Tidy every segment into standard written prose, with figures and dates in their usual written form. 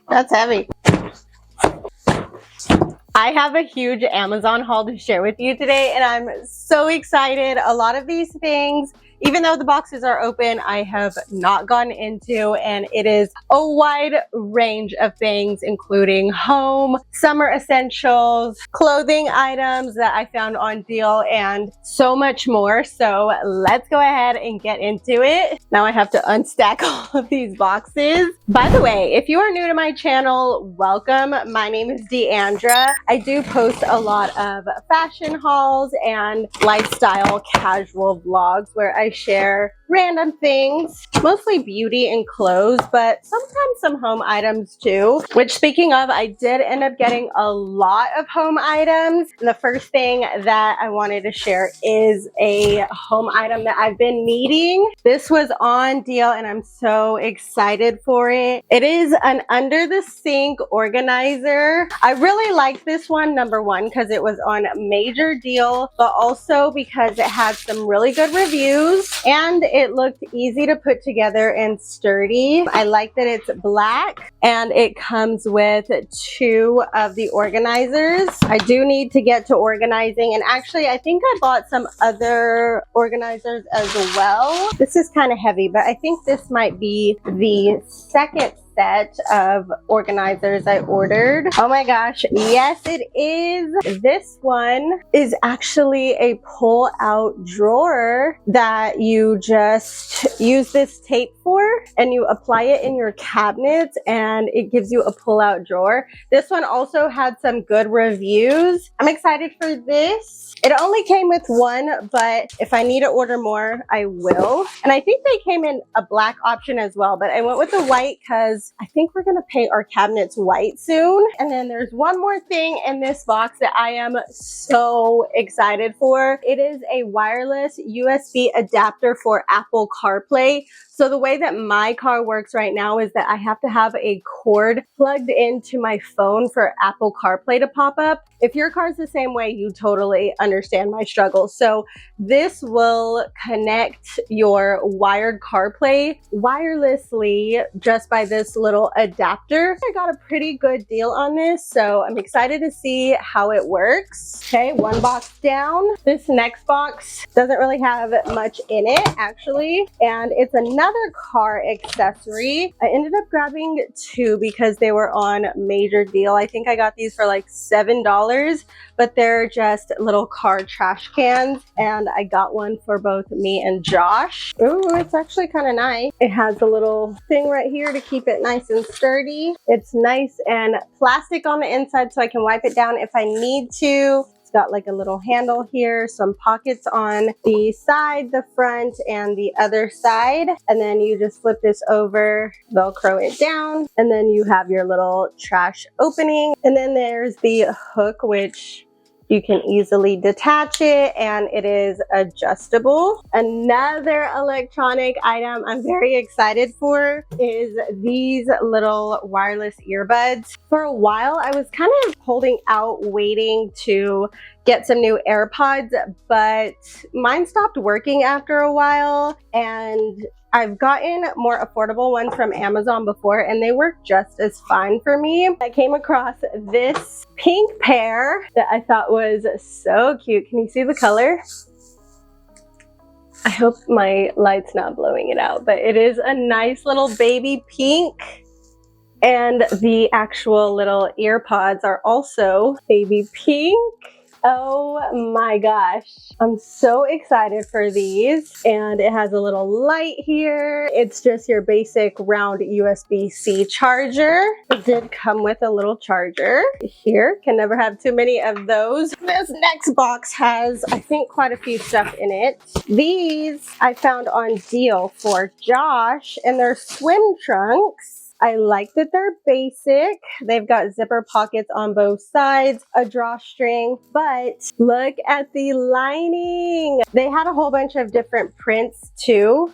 That's heavy. I have a huge Amazon haul to share with you today, and I'm so excited. A lot of these things, even though the boxes are open, I have not gone into, and it is a wide range of things, including home, summer essentials, clothing items that I found on deal, and so much more. So let's go ahead and get into it. Now I have to unstack all of these boxes. By the way, if you are new to my channel, welcome. My name is Deandra. I do post a lot of fashion hauls and lifestyle casual vlogs where I share random things, mostly beauty and clothes, but sometimes some home items too. Which, speaking of, I did end up getting a lot of home items. And the first thing that I wanted to share is a home item that I've been needing. This was on deal and I'm so excited for it. It is an under the sink organizer. I really like this one, number one, because it was on major deal, but also because it had some really good reviews and it looked easy to put together and sturdy. I like that it's black and it comes with 2 of the organizers. I do need to get to organizing, and actually I think I bought some other organizers as well. This is kind of heavy, but I think this might be the second set of organizers I ordered. Oh my gosh, yes it is. This one is actually a pull out drawer that you just use this tape for, and you apply it in your cabinets and it gives you a pull out drawer. This one also had some good reviews. I'm excited for this. It only came with 1, but if I need to order more, I will. And I think they came in a black option as well, but I went with the white because I think we're gonna paint our cabinets white soon. And then there's one more thing in this box that I am so excited for. It is a wireless USB adapter for Apple CarPlay. So the way that my car works right now is that I have to have a cord plugged into my phone for Apple CarPlay to pop up. If your car's the same way, you totally understand my struggle. So this will connect your wired CarPlay wirelessly just by this little adapter. I got a pretty good deal on this, so I'm excited to see how it works. Okay, 1 box down. This next box doesn't really have much in it, actually, and it's another car accessory. I ended up grabbing 2 because they were on major deal. I think I got these for like $7, but they're just little car trash cans, and I got one for both me and Josh. Ooh, it's actually kind of nice. It has a little thing right here to keep it nice and sturdy. It's nice and plastic on the inside so I can wipe it down if I need to. It's got like a little handle here, some pockets on the side, the front, and the other side. And then you just flip this over, Velcro it down, and then you have your little trash opening. And then there's the hook, which you can easily detach it, and it is adjustable. Another electronic item I'm very excited for is these little wireless earbuds. For a while, I was kind of holding out, waiting to get some new AirPods, but mine stopped working after a while, and I've gotten more affordable ones from Amazon before, and they work just as fine for me. I came across this pink pair that I thought was so cute. Can you see the color? I hope my light's not blowing it out, but it is a nice little baby pink. And the actual little ear pods are also baby pink. Oh my gosh, I'm so excited for these. And it has a little light here. It's just your basic round USB-C charger. It did come with a little charger here. Can never have too many of those. This next box has, I think, quite a few stuff in it. These I found on deal for Josh, and they're swim trunks. I like that they're basic. They've got zipper pockets on both sides, a drawstring, but look at the lining. They had a whole bunch of different prints too.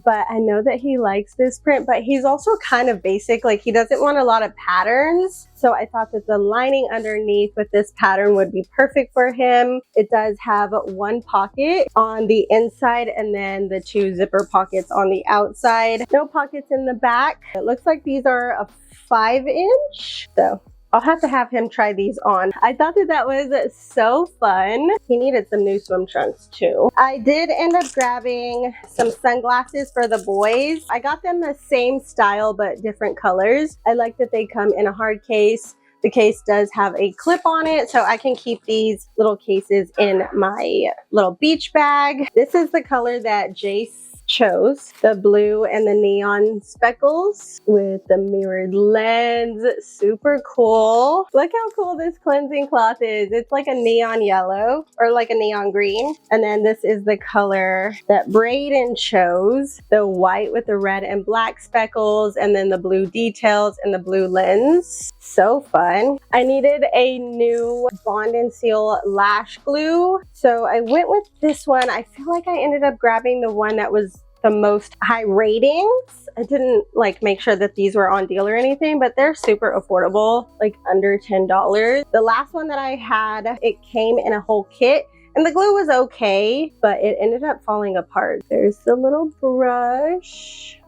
but I know that he likes this print, but he's also kind of basic. Like, he doesn't want a lot of patterns. So I thought that the lining underneath with this pattern would be perfect for him. It does have one pocket on the inside and then the 2 zipper pockets on the outside. No pockets in the back. It looks like these are a 5-inch. So I'll have to have him try these on. I thought that that was so fun. He needed some new swim trunks too. I did end up grabbing some sunglasses for the boys. I got them the same style but different colors. I like that they come in a hard case. The case does have a clip on it, so I can keep these little cases in my little beach bag. This is the color that Jace chose, the blue and the neon speckles with the mirrored lens. Super cool. Look how cool this cleansing cloth is. It's like a neon yellow or like a neon green. And then this is the color that Brayden chose, the white with the red and black speckles, and then the blue details and the blue lens. So fun. I needed a new Bond and Seal lash glue, so I went with this one. I feel like I ended up grabbing the one that was the most high ratings. I didn't like make sure that these were on deal or anything, but they're super affordable, like under $10. The last one that I had, it came in a whole kit and the glue was okay, but it ended up falling apart. There's the little brush.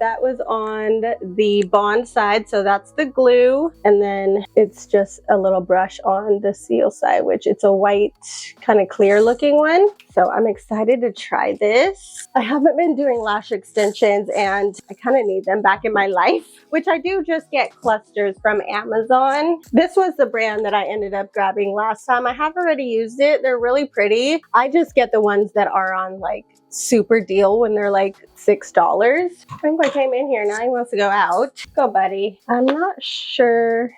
That was on the Bond side, so that's the glue. And then it's just a little brush on the Seal side, which it's a white kind of clear looking one. So I'm excited to try this. I haven't been doing lash extensions and I kind of need them back in my life, which I do just get clusters from Amazon. This was the brand that I ended up grabbing last time. I have already used it. They're really pretty. I just get the ones that are on like super deal when they're like $6. Franklin came in here, now he wants to go out. Go, buddy. I'm not sure.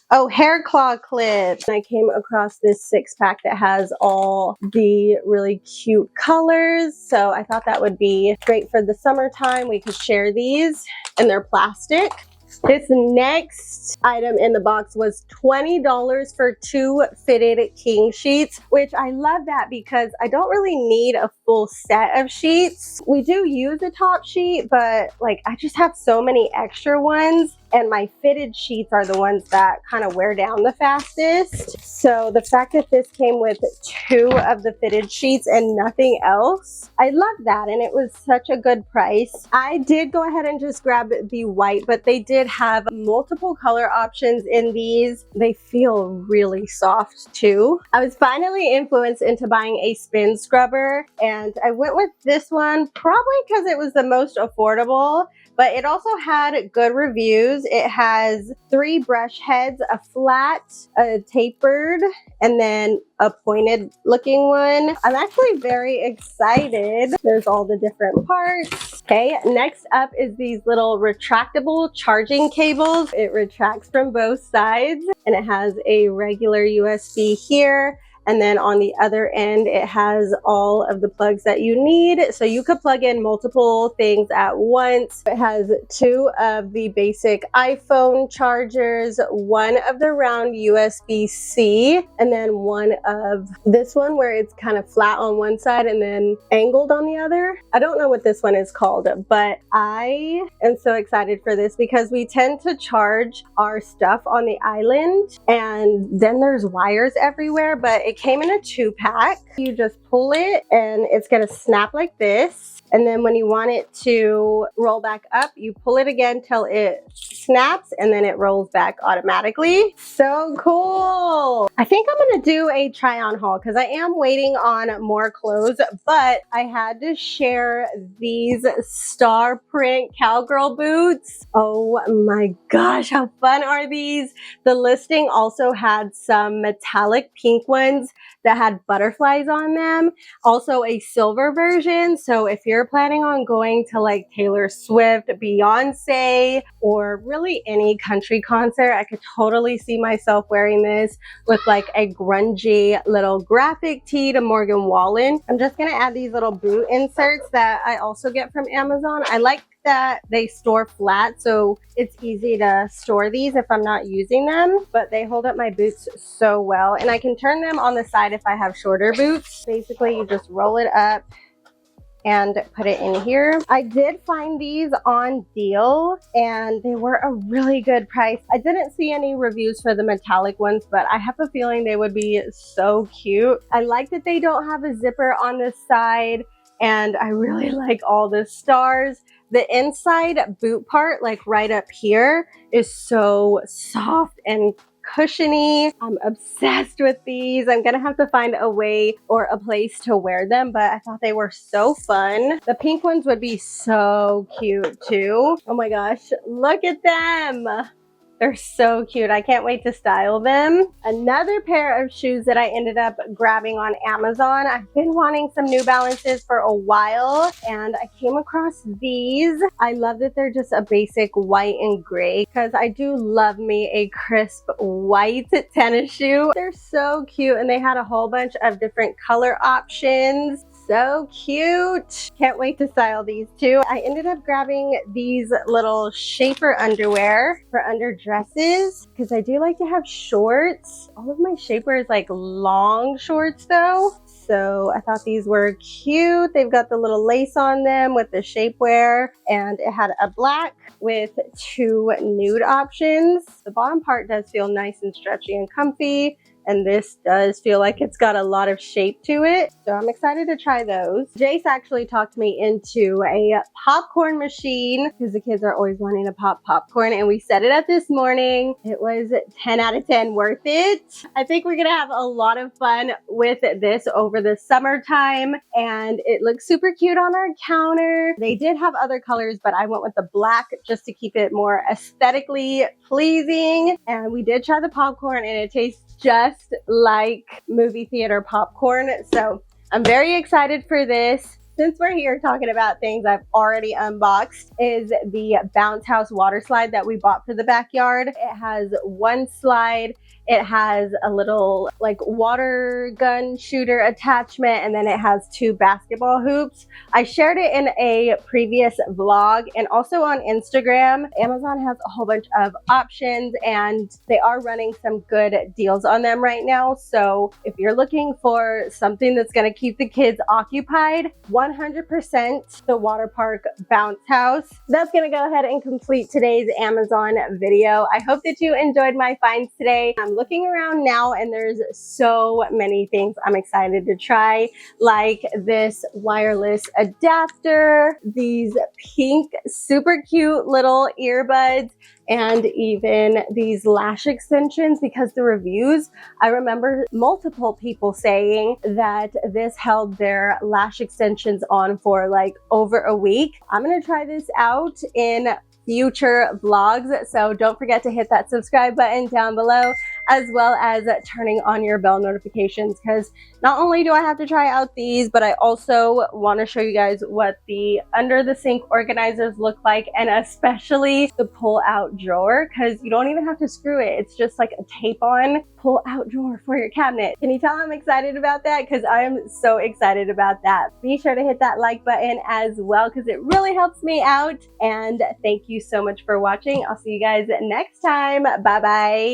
Oh, hair claw clips. I came across this 6-pack that has all the really cute colors. So I thought that would be great for the summertime. We could share these, and they're plastic. This next item in the box was $20 for 2 fitted king sheets, which I love that because I don't really need a full set of sheets. We do use a top sheet, but like I just have so many extra ones, and my fitted sheets are the ones that kind of wear down the fastest. So the fact that this came with 2 of the fitted sheets and nothing else, I love that, and it was such a good price. I did go ahead and just grab the white, but they did have multiple color options in these. They feel really soft too. I was finally influenced into buying a spin scrubber, and I went with this one probably because it was the most affordable, but it also had good reviews. It has 3 brush heads, a flat, a tapered, and then a pointed looking one. I'm actually very excited. There's all the different parts. Okay, next up is these little retractable charging cables. It retracts from both sides, and it has a regular USB here. And then on the other end, it has all of the plugs that you need. So you could plug in multiple things at once. It has 2 of the basic iPhone chargers, 1 of the round USB-C, and then 1 of this one where it's kind of flat on one side and then angled on the other. I don't know what this one is called, but I am so excited for this because we tend to charge our stuff on the island and then there's wires everywhere, but it came in a 2-pack. You just pull it and it's gonna snap like this. And then when you want it to roll back up, you pull it again till it snaps and then it rolls back automatically. So cool. I think I'm gonna do a try on haul because I am waiting on more clothes, but I had to share these star print cowgirl boots. Oh my gosh, how fun are these? The listing also had some metallic pink ones that had butterflies on them. Also a silver version. So if you're planning on going to like Taylor Swift, Beyonce, or really any country concert, I could totally see myself wearing this with like a grungy little graphic tee to Morgan Wallen. I'm just gonna add these little boot inserts that I also get from Amazon. I like that they store flat, so it's easy to store these if I'm not using them, but they hold up my boots so well, and I can turn them on the side if I have shorter boots. Basically, you just roll it up and put it in here. I did find these on deal and they were a really good price. I didn't see any reviews for the metallic ones, but I have a feeling they would be so cute. I like that they don't have a zipper on this side, and I really like all the stars. The inside boot part, like right up here, is so soft and cushiony. I'm obsessed with these. I'm gonna have to find a way or a place to wear them, but I thought they were so fun. The pink ones would be so cute too. Oh my gosh, look at them. They're so cute. I can't wait to style them. Another pair of shoes that I ended up grabbing on Amazon. I've been wanting some New Balances for a while and I came across these. I love that they're just a basic white and gray because I do love me a crisp white tennis shoe. They're so cute and they had a whole bunch of different color options. So cute. Can't wait to style these too. I ended up grabbing these little shaper underwear for under dresses because I do like to have shorts. All of my shaper is like long shorts though. So I thought these were cute. They've got the little lace on them with the shapewear, and it had a black with 2 nude options. The bottom part does feel nice and stretchy and comfy, and this does feel like it's got a lot of shape to it. So I'm excited to try those. Jace actually talked me into a popcorn machine because the kids are always wanting to pop popcorn, and we set it up this morning. It was 10 out of 10 worth it. I think we're gonna have a lot of fun with this over the summertime, and it looks super cute on our counter. They did have other colors, but I went with the black just to keep it more aesthetically pleasing. And we did try the popcorn and it tastes just like movie theater popcorn. So I'm very excited for this. Since we're here talking about things I've already unboxed, is the Bounce House water slide that we bought for the backyard. It has 1 slide. It has a little like water gun shooter attachment, and then it has 2 basketball hoops. I shared it in a previous vlog and also on Instagram. Amazon has a whole bunch of options and they are running some good deals on them right now. So if you're looking for something that's gonna keep the kids occupied, 100% the water park Bounce House. That's gonna go ahead and complete today's Amazon video. I hope that you enjoyed my finds today. I'm looking around now and there's so many things I'm excited to try, like this wireless adapter, these pink super cute little earbuds, and even these lash extensions, because the reviews, I remember multiple people saying that this held their lash extensions on for like over a week. I'm gonna try this out in future vlogs, so don't forget to hit that subscribe button down below, as well as turning on your bell notifications, because not only do I have to try out these, but I also want to show you guys what the under the sink organizers look like, and especially the pull out drawer, because you don't even have to screw it. It's just like a tape on pull out drawer for your cabinet. Can you tell I'm excited about that? Because I'm so excited about that. Be sure to hit that like button as well, because it really helps me out. And thank you so much for watching. I'll see you guys next time. Bye bye.